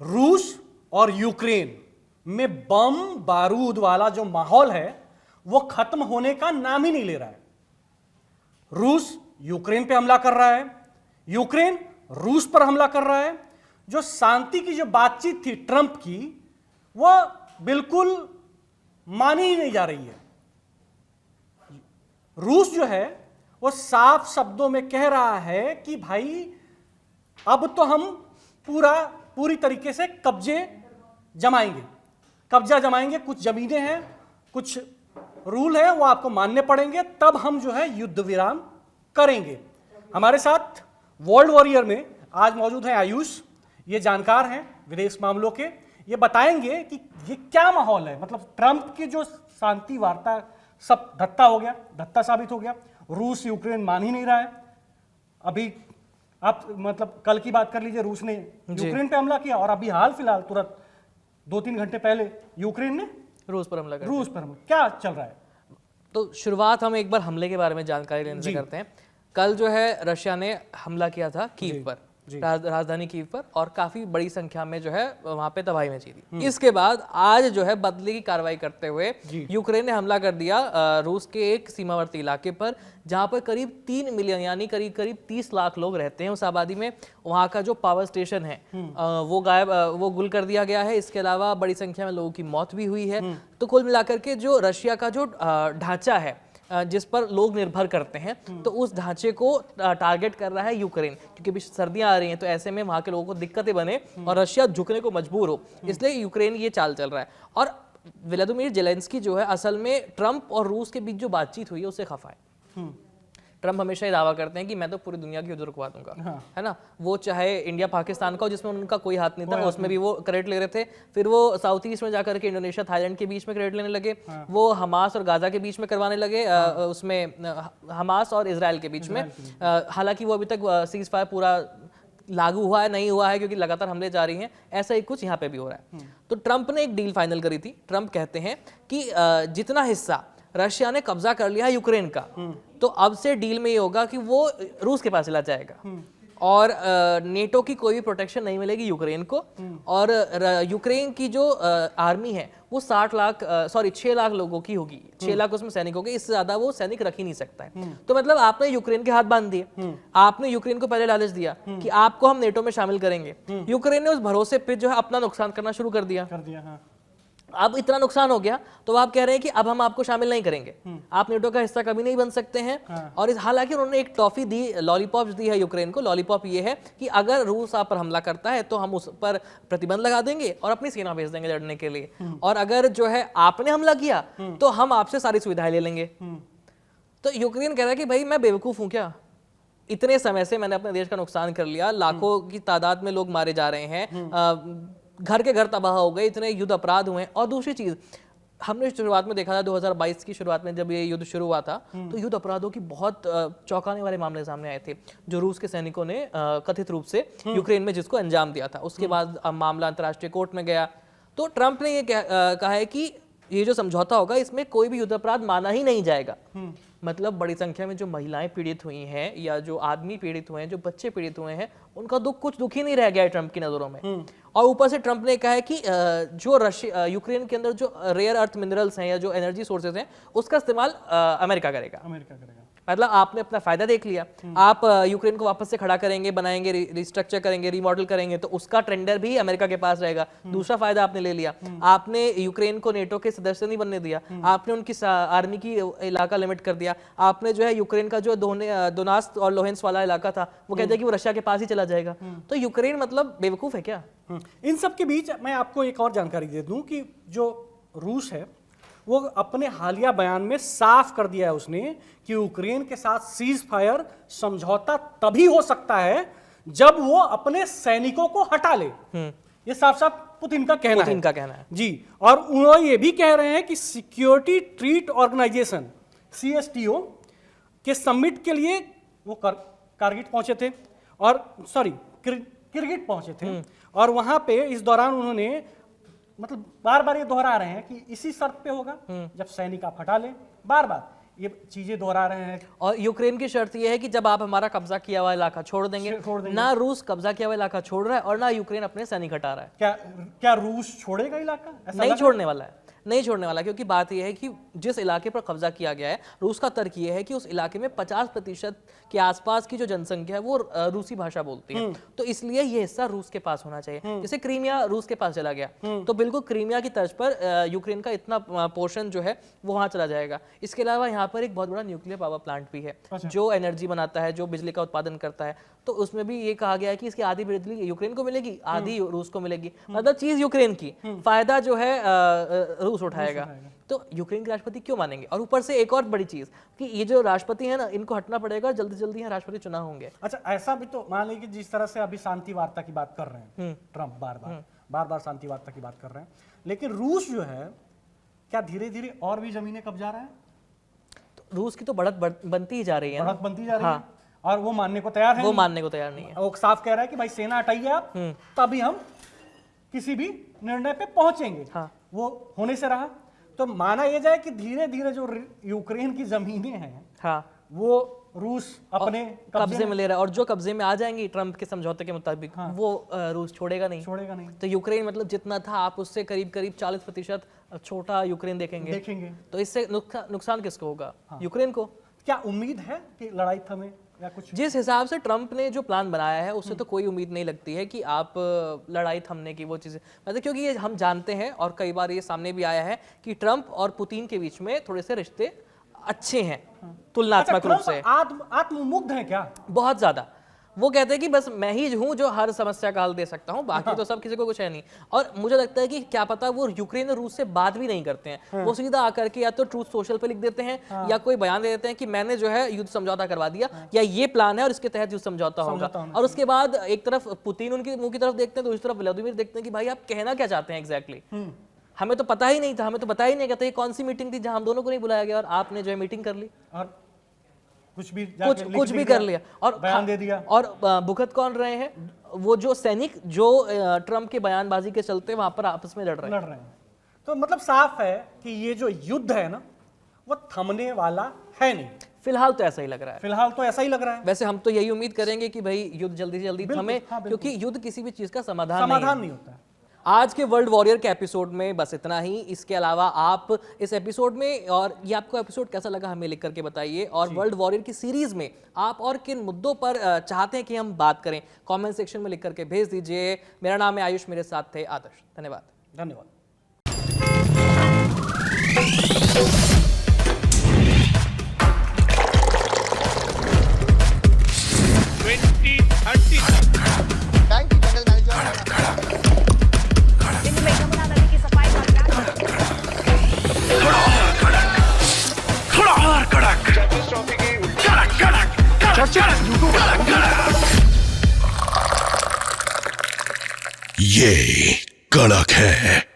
रूस और यूक्रेन में बम बारूद वाला जो माहौल है वो खत्म होने का नाम ही नहीं ले रहा है। रूस यूक्रेन पे हमला कर रहा है, यूक्रेन रूस पर हमला कर रहा है। जो शांति की जो बातचीत थी ट्रंप की, वो बिल्कुल मानी ही नहीं जा रही है। रूस जो है वो साफ शब्दों में कह रहा है कि भाई अब तो हम पूरी तरीके से कब्जा जमाएंगे। कुछ जमीनें हैं, कुछ रूल है, वो आपको मानने पड़ेंगे, तब हम जो है युद्ध विराम करेंगे। हमारे साथ वर्ल्ड वॉरियर में आज मौजूद हैं आयुष, ये जानकार हैं विदेश मामलों के। ये बताएंगे कि ये क्या माहौल है। मतलब ट्रंप की जो शांति वार्ता सब धत्ता साबित हो गया। रूस यूक्रेन मान ही नहीं रहा है। अभी आप मतलब कल की बात कर लीजिए, रूस ने यूक्रेन पे हमला किया और अभी हाल फिलहाल तुरंत 2-3 घंटे पहले यूक्रेन ने रूस पर हमला क्या चल रहा है? तो शुरुआत हम एक बार हमले के बारे में जानकारी लेने से करते हैं। कल जो है रशिया ने हमला किया था कीव पर, राजधानी कीव पर, और काफी बड़ी संख्या में जो है वहां पे तबाही मची थी। इसके बाद आज जो है बदले की कार्रवाई करते हुए यूक्रेन ने हमला कर दिया रूस के एक सीमावर्ती इलाके पर, जहां पर करीब 3 मिलियन यानी करीब 30 लाख लोग रहते हैं उस आबादी में। वहां का जो पावर स्टेशन है वो गुल कर दिया गया है। इसके अलावा बड़ी संख्या में लोगों की मौत भी हुई है। तो कुल मिलाकर के जो रशिया का जो ढांचा है जिस पर लोग निर्भर करते हैं, तो उस ढांचे को टारगेट कर रहा है यूक्रेन, क्योंकि अभी सर्दियां आ रही हैं, तो ऐसे में वहां के लोगों को दिक्कतें बने और रशिया झुकने को मजबूर हो, इसलिए यूक्रेन ये चाल चल रहा है। और व्लादिमीर जेलेंस्की जो है असल में ट्रंप और रूस के बीच जो बातचीत हुई है उससे खफा है। ट्रंप हमेशा ये दावा करते हैं कि मैं तो पूरी दुनिया की युद्ध रुकवा दूंगा, है ना। वो चाहे इंडिया पाकिस्तान का हो जिसमें उनका कोई हाथ नहीं था, उसमें भी वो क्रेडिट ले रहे थे। फिर वो साउथ ईस्ट में जाकर के इंडोनेशिया थाईलैंड के बीच में क्रेडिट लेने लगे। वो हमास और गाजा के बीच में करवाने लगे, उसमें हमास और इजराइल के बीच में। हालांकि वो अभी तक सीज फायर पूरा लागू हुआ है नहीं हुआ है, क्योंकि लगातार हमले जारी हैं। ऐसा ही कुछ यहाँ पे भी हो रहा है। तो ट्रंप ने एक डील फाइनल करी थी। ट्रंप कहते हैं कि जितना हिस्सा रशिया ने कब्जा कर लिया है यूक्रेन का, तो अब से डील में ये होगा कि वो रूस के पास चला जाएगा और नेटो की कोई भी प्रोटेक्शन नहीं मिलेगी यूक्रेन को। और यूक्रेन की जो आर्मी है वो 6 लाख लोगों की होगी, 6 लाख उसमें सैनिक होंगे, इससे ज्यादा वो सैनिक रख ही नहीं सकता है। तो मतलब आपने यूक्रेन के हाथ बांध दिए, आपने यूक्रेन को पहले लालच दिया कि आपको हम नेटो में शामिल करेंगे। यूक्रेन ने उस भरोसे पे जो है अपना नुकसान करना शुरू कर दिया। अब इतना नुकसान हो गया तो आप कह रहे हैं कि अब हम आपको शामिल नहीं करेंगे, आप नेटो का हिस्सा कभी नहीं बन सकते हैं। और हालांकि उन्होंने एक टॉफी दी, लॉलीपॉप्स दी है यूक्रेन को। लॉलीपॉप ये है कि अगर रूस आप पर हमला करता है तो हम उस पर प्रतिबंध लगा देंगे और अपनी सेना भेज देंगे लड़ने के लिए, और अगर जो है आपने हमला किया तो हम आपसे सारी सुविधाएं ले लेंगे। तो यूक्रेन कह रहा है कि भाई मैं बेवकूफ हूं क्या, इतने समय से मैंने अपने देश का नुकसान कर लिया, लाखों की तादाद में लोग मारे जा रहे हैं, घर के घर तबाह हो गए, इतने युद्ध अपराध हुए। और दूसरी चीज हमने शुरुआत में देखा था, 2022 की शुरुआत में जब ये युद्ध शुरू हुआ था, तो युद्ध अपराधों की बहुत चौंकाने वाले मामले सामने आए थे, जो रूस के सैनिकों ने कथित रूप से यूक्रेन में जिसको अंजाम दिया था। उसके बाद मामला अंतर्राष्ट्रीय कोर्ट में गया। तो ट्रंप ने ये कहा है कि ये जो समझौता होगा इसमें कोई भी युद्ध अपराध माना ही नहीं जाएगा। मतलब बड़ी संख्या में जो महिलाएं पीड़ित हुई हैं या जो आदमी पीड़ित हुए हैं, जो बच्चे पीड़ित हुए हैं, उनका कुछ दुख ही नहीं रह गया है ट्रंप की नजरों में। और ऊपर से ट्रंप ने कहा है कि जो यूक्रेन के अंदर जो रेयर अर्थ मिनरल्स हैं या जो एनर्जी सोर्सेज हैं उसका इस्तेमाल अमेरिका करेगा। मतलब आपने अपना फायदा देख लिया, आप यूक्रेन को वापस से खड़ा करेंगे, बनाएंगे, रिस्ट्रक्चर करेंगे, रिमॉडल करेंगे, तो उसका टेंडर भी अमेरिका के पास रहेगा। दूसरा फायदा आपने ले लिया, आपने यूक्रेन को नेटो के सदस्य नहीं बनने दिया, आपने उनकी आर्मी की इलाका लिमिट कर दिया, आपने जो है यूक्रेन का जो दोनास्क और लोहेंस वाला इलाका था वो कहते हैं कि वो रशिया के पास ही चला जाएगा। तो यूक्रेन मतलब बेवकूफ है क्या? इन सब के बीच मैं आपको एक और जानकारी दे दूं कि जो रूस है वो अपने हालिया बयान में साफ कर दिया है उसने कि यूक्रेन के साथ सीज फायर समझौता तभी हो सकता है जब वो अपने सैनिकों को हटा ले। ये साफ साफ पुतिन का कहना है जी। और उन्होंने ये भी कह रहे हैं कि सिक्योरिटी ट्रीट ऑर्गेनाइजेशन CSTO के समिट के लिए वो कारगिल पहुंचे थे और किर्गिट पहुंचे थे, और वहां पे इस दौरान उन्होंने मतलब बार बार ये दोहरा रहे हैं कि इसी शर्त पे होगा जब सैनिक आप हटा लें। बार बार ये चीजें दोहरा रहे हैं। और यूक्रेन की शर्त यह है कि जब आप हमारा कब्जा किया हुआ इलाका छोड़ देंगे, ना रूस कब्जा किया हुआ इलाका छोड़ रहा है और ना यूक्रेन अपने सैनिक हटा रहा है। क्या रूस छोड़ेगा इलाका? नहीं छोड़ने वाला है, नहीं छोड़ने वाला, क्योंकि बात यह है कि जिस इलाके पर कब्जा किया गया है, रूस का तर्क यह है कि उस इलाके में 50% के आसपास की जो जनसंख्या है वो रूसी भाषा बोलती है, तो इसलिए ये हिस्सा रूस के पास होना चाहिए। जैसे क्रीमिया रूस के पास चला गया, तो बिल्कुल क्रीमिया की तर्ज पर यूक्रेन का इतना पोर्शन जो है वो वहां चला जाएगा। इसके अलावा यहाँ पर एक बहुत बड़ा न्यूक्लियर पावर प्लांट भी है जो एनर्जी बनाता है, जो बिजली का उत्पादन करता है, तो उसमें भी ये कहा गया है कि इसकी आधी बिजली यूक्रेन को मिलेगी, आधी रूस को मिलेगी, मतलब चीज यूक्रेन की, फायदा जो है रूस उठाएगा। तो यूक्रेन के राष्ट्रपति क्यों मानेंगे? और ऊपर से एक और बड़ी चीज कि ये जो राष्ट्रपति है ना, इनको हटना पड़ेगा और जल्दी जल्दी यहाँ राष्ट्रपति चुनाव होंगे। अच्छा, ऐसा भी तो मान लीजिए जिस तरह से अभी शांति वार्ता की बात कर रहे हैं ट्रंप, बार बार शांति वार्ता की बात कर रहे हैं, लेकिन रूस जो है क्या धीरे धीरे और भी जमीनें कब्जा रहा है? तो रूस की तो बढ़त बनती ही जा रही है, बढ़त बनती जा रही है, और वो मानने को तैयार है? वो मानने को तैयार नहीं है। वो साफ कह रहा है कि भाई सेना हटाइए आप, तभी हम किसी भी निर्णय पे पहुंचेंगे। वो होने से रहा, तो माना यह जाए कि धीरे धीरे जो यूक्रेन की जमीनें हैं वो रूस अपने कब्जे में ले रहा है, और जो कब्जे में आ जाएंगी ट्रंप के समझौते के मुताबिक वो रूस छोड़ेगा नहीं। तो यूक्रेन मतलब जितना था आप उससे करीब करीब 40% छोटा यूक्रेन देखेंगे। तो इससे नुकसान किसको होगा? यूक्रेन को। क्या उम्मीद है कि लड़ाई थमे या कुछ? जिस हिसाब से ट्रंप ने जो प्लान बनाया है उससे तो कोई उम्मीद नहीं लगती है कि आप लड़ाई थमने की वो चीजें, मतलब क्योंकि ये हम जानते हैं और कई बार ये सामने भी आया है कि ट्रंप और पुतिन के बीच में थोड़े से रिश्ते अच्छे हैं तुलनात्मक रूप से। आत्ममुग्ध है क्या? बहुत ज्यादा। वो कहते हैं कि बस मैं ही हूं जो हर समस्या का हल दे सकता हूं, बाकी तो सब किसी को कुछ है नहीं। और मुझे लगता है कि क्या पता वो यूक्रेन और रूस से बात भी नहीं करते हैं, वो सीधा आकर के या तो ट्रूथ सोशल पे लिख देते हैं या कोई बयान दे देते हैं कि मैंने जो है युद्ध समझौता करवा दिया या ये प्लान है और इसके तहत युद्ध समझौता होगा। और उसके बाद एक तरफ पुतिन उनके मुंह की तरफ देखते हैं, दूसरी तरफ व्लादिमीर देखते हैं कि भाई आप कहना क्या चाहते हैं एग्जैक्टली। हमें तो पता ही नहीं था, हमें तो बताया ही नहीं कहता ये कौन सी मीटिंग थी जहां हम दोनों को नहीं बुलाया गया और आपने जो है मीटिंग कर ली और कुछ भी कर लिया और बयान दे दिया। और भुगत कौन रहे हैं? वो जो सैनिक जो ट्रंप के बयानबाजी के चलते वहां पर आपस में लड़ रहे हैं। तो मतलब साफ है कि ये जो युद्ध है ना वो थमने वाला है नहीं। फिलहाल तो ऐसा ही लग रहा है। वैसे हम तो यही उम्मीद करेंगे कि भाई युद्ध जल्दी से जल्दी थमे, क्योंकि युद्ध किसी भी चीज का समाधान नहीं होता है। आज के वर्ल्ड वॉरियर के एपिसोड में बस इतना ही। इसके अलावा आप इस एपिसोड में, और ये आपको एपिसोड कैसा लगा हमें लिख करके बताइए, और वर्ल्ड वॉरियर की सीरीज में आप और किन मुद्दों पर चाहते हैं कि हम बात करें, कमेंट सेक्शन में लिख करके भेज दीजिए। मेरा नाम है आयुष, मेरे साथ थे आदर्श। धन्यवाद। ये कड़क है।